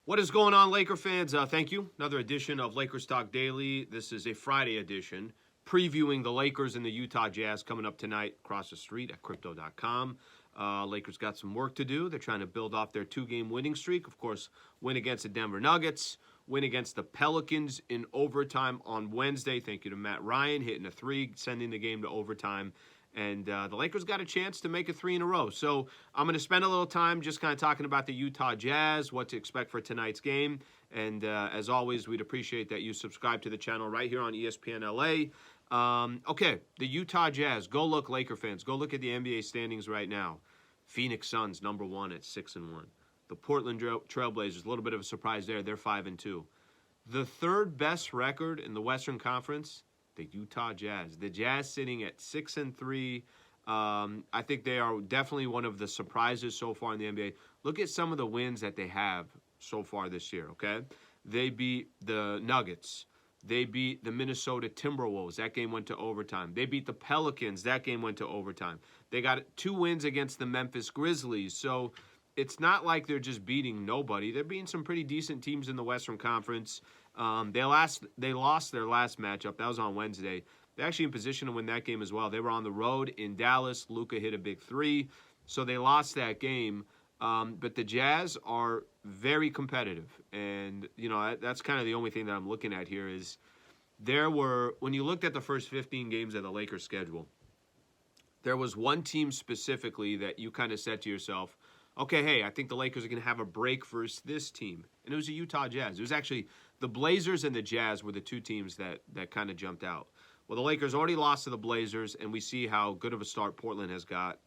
What is going on, Laker fans? Thank you. Another edition of Lakers Talk Daily. This is a Friday edition previewing the Lakers and the Utah Jazz coming up tonight across the street at crypto.com. Lakers got some work to do. They're trying to build off their two-game winning streak. Of course, win against the Denver Nuggets, win against the Pelicans in overtime on Wednesday. Thank you to Matt Ryan hitting a three, sending the game to overtime. And the Lakers got a chance to make it three in a row. So I'm going to spend a little time just kind of talking about the Utah Jazz, what to expect for tonight's game. And as always, we'd appreciate that you subscribe to the channel right here on ESPN LA. Okay, the Utah Jazz. Go look, Laker fans. Go look at the NBA standings right now. Phoenix Suns, number 1 at 6-1. The Portland Trailblazers, a little bit of a surprise there. They're 5-2. The third best record in the Western Conference, the Utah Jazz. The Jazz sitting at 6-3. I think they are definitely one of the surprises so far in the NBA. Look at some of the wins that they have so far this year, okay? They beat the Nuggets. They beat the Minnesota Timberwolves. That game went to overtime. They beat the Pelicans. That game went to overtime. They got 2 wins against the Memphis Grizzlies. So it's not like they're just beating nobody. They're beating some pretty decent teams in the Western Conference. They lost their last matchup. That was on Wednesday. They're actually in position to win that game as well. They were on the road in Dallas. Luka hit a big 3. So they lost that game. But the Jazz are very competitive. And, you know, that's kind of the only thing that I'm looking at here is when you looked at the first 15 games of the Lakers schedule, there was one team specifically that you kind of said to yourself, okay, hey, I think the Lakers are going to have a break versus this team. And it was the Utah Jazz. It was actually the Blazers and the Jazz were the two teams that kind of jumped out. Well, the Lakers already lost to the Blazers, and we see how good of a start Portland has got.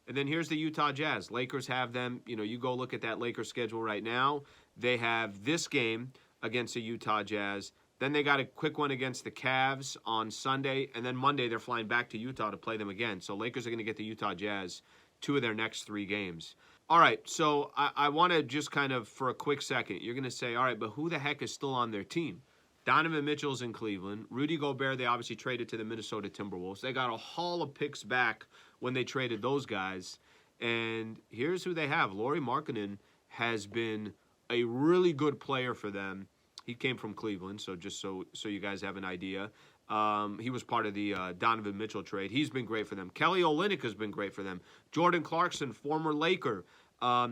And then here's the Utah Jazz. Lakers have them, you know, you go look at that Lakers schedule right now. They have this game against the Utah Jazz. Then they got a quick one against the Cavs on Sunday. And then Monday they're flying back to Utah to play them again. So Lakers are going to get the Utah Jazz 2 of their next 3 games. All right, so I want to just kind of, for a quick second, you're going to say, all right, but who the heck is still on their team? Donovan Mitchell's in Cleveland. Rudy Gobert, they obviously traded to the Minnesota Timberwolves. They got a haul of picks back when they traded those guys. And here's who they have. Lauri Markkanen has been a really good player for them. He came from Cleveland, so just so you guys have an idea. He was part of the Donovan Mitchell trade. He's been great for them. Kelly Olynyk has been great for them. Jordan Clarkson, former Laker,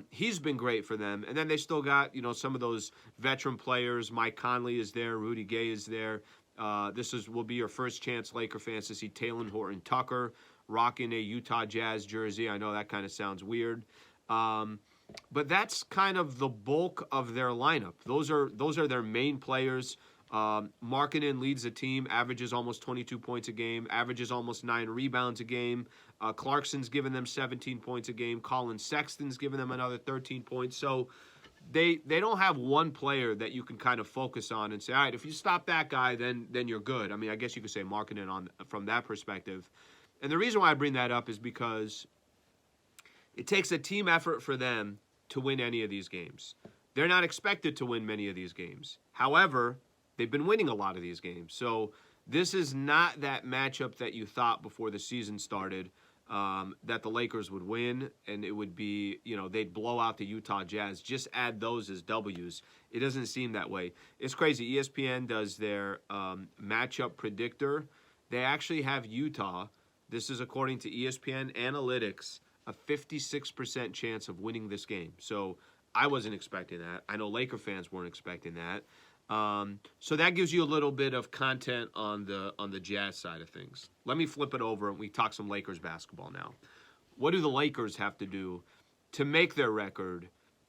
he's been great for them. And then they still got, you know, some of those veteran players. Mike Conley is there. Rudy Gay is there. Will be your first chance, Laker fans, to see Talen Horton-Tucker rocking a Utah Jazz jersey. I know that kind of sounds weird. But that's kind of the bulk of their lineup. Those are their main players. Markkanen leads the team, averages almost 22 points a game, averages almost 9 rebounds a game. Clarkson's giving them 17 points a game. Colin Sexton's giving them another 13 points. So they don't have one player that you can kind of focus on and say, all right, if you stop that guy, then you're good. I mean, I guess you could say Markkanen from that perspective. And the reason why I bring that up is because it takes a team effort for them to win any of these games. They're not expected to win many of these games. However, they've been winning a lot of these games. So this is not that matchup that you thought before the season started that the Lakers would win, and it would be, you know, they'd blow out the Utah Jazz. Just add those as W's. It doesn't seem that way. It's crazy. ESPN does their matchup predictor. They actually have Utah. This is according to ESPN Analytics, a 56% chance of winning this game. So I wasn't expecting that. I know Laker fans weren't expecting that. So that gives you a little bit of content on the Jazz side of things. Let me flip it over and we talk some Lakers basketball now. What do the Lakers have to do to make their record,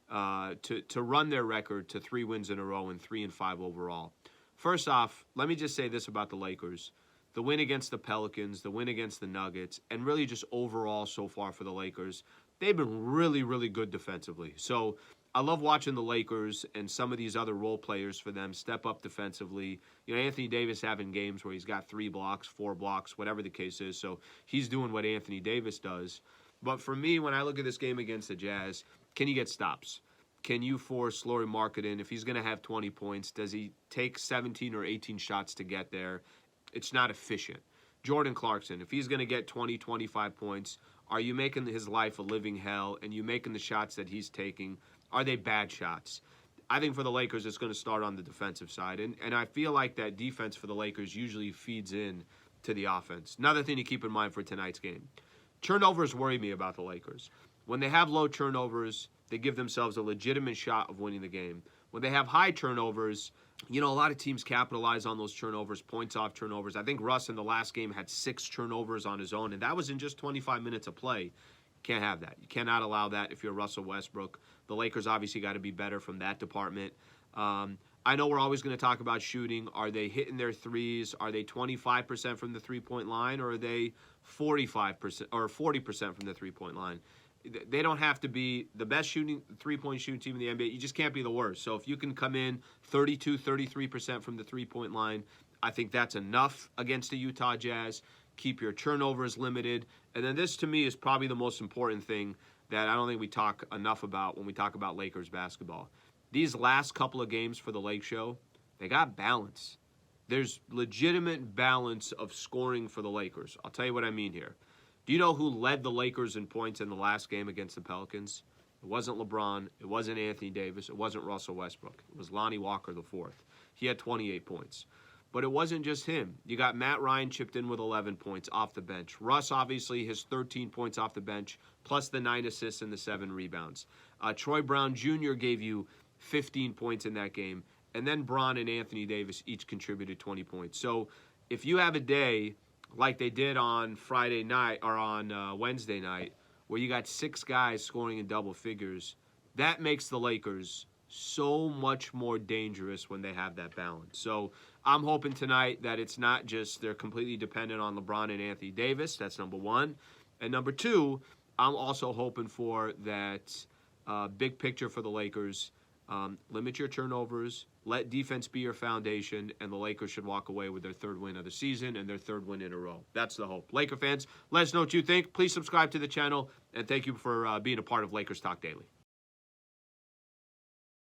to run their record to 3 wins in a row and 3-5 overall? First off, let me just say this about the Lakers. The win against the Pelicans, the win against the Nuggets, and really just overall so far for the Lakers, they've been really, really good defensively. So I love watching the Lakers and some of these other role players for them step up defensively. You know, Anthony Davis having games where he's got 3 blocks, 4 blocks, whatever the case is. So he's doing what Anthony Davis does. But for me, when I look at this game against the Jazz, can you get stops? Can you force Lauri Markkanen? If he's going to have 20 points, does he take 17 or 18 shots to get there? It's not efficient. Jordan Clarkson, if he's going to get 20, 25 points, are you making his life a living hell and you making the shots that he's taking? Are they bad shots? I think for the Lakers, it's going to start on the defensive side. And I feel like that defense for the Lakers usually feeds in to the offense. Another thing to keep in mind for tonight's game. Turnovers worry me about the Lakers. When they have low turnovers, they give themselves a legitimate shot of winning the game. When they have high turnovers, a lot of teams capitalize on those turnovers, points off turnovers. I think Russ in the last game had 6 turnovers on his own, and that was in just 25 minutes of play. Can't have that. You cannot allow that if you're Russell Westbrook. The Lakers obviously got to be better from that department. I know we're always going to talk about shooting. Are they hitting their threes? Are they 25% from the three-point line, or are they 45% or 40% from the three-point line? They don't have to be the best three-point shooting team in the NBA. You just can't be the worst. So if you can come in 32, 33% from the three-point line, I think that's enough against the Utah Jazz. Keep your turnovers limited. And then this, to me, is probably the most important thing that I don't think we talk enough about when we talk about Lakers basketball. These last couple of games for the Lake Show, they got balance. There's legitimate balance of scoring for the Lakers. I'll tell you what I mean here. Do you know who led the Lakers in points in the last game against the Pelicans? It wasn't LeBron. It wasn't Anthony Davis. It wasn't Russell Westbrook. It was Lonnie Walker IV. He had 28 points. But it wasn't just him. You got Matt Ryan chipped in with 11 points off the bench. Russ, obviously, his 13 points off the bench, plus the 9 assists and the 7 rebounds. Troy Brown Jr. gave you 15 points in that game. And then Bron and Anthony Davis each contributed 20 points. So if you have a day like they did on Friday night or on Wednesday night, where you got 6 guys scoring in double figures, that makes the Lakers so much more dangerous when they have that balance. So I'm hoping tonight that it's not just they're completely dependent on LeBron and Anthony Davis. That's number one. And number two, I'm also hoping for that big picture for the Lakers. Limit your turnovers. Let defense be your foundation, and the Lakers should walk away with their 3rd win of the season and their 3rd win in a row. That's the hope. Laker fans, let us know what you think. Please subscribe to the channel, and thank you for being a part of Lakers Talk Daily.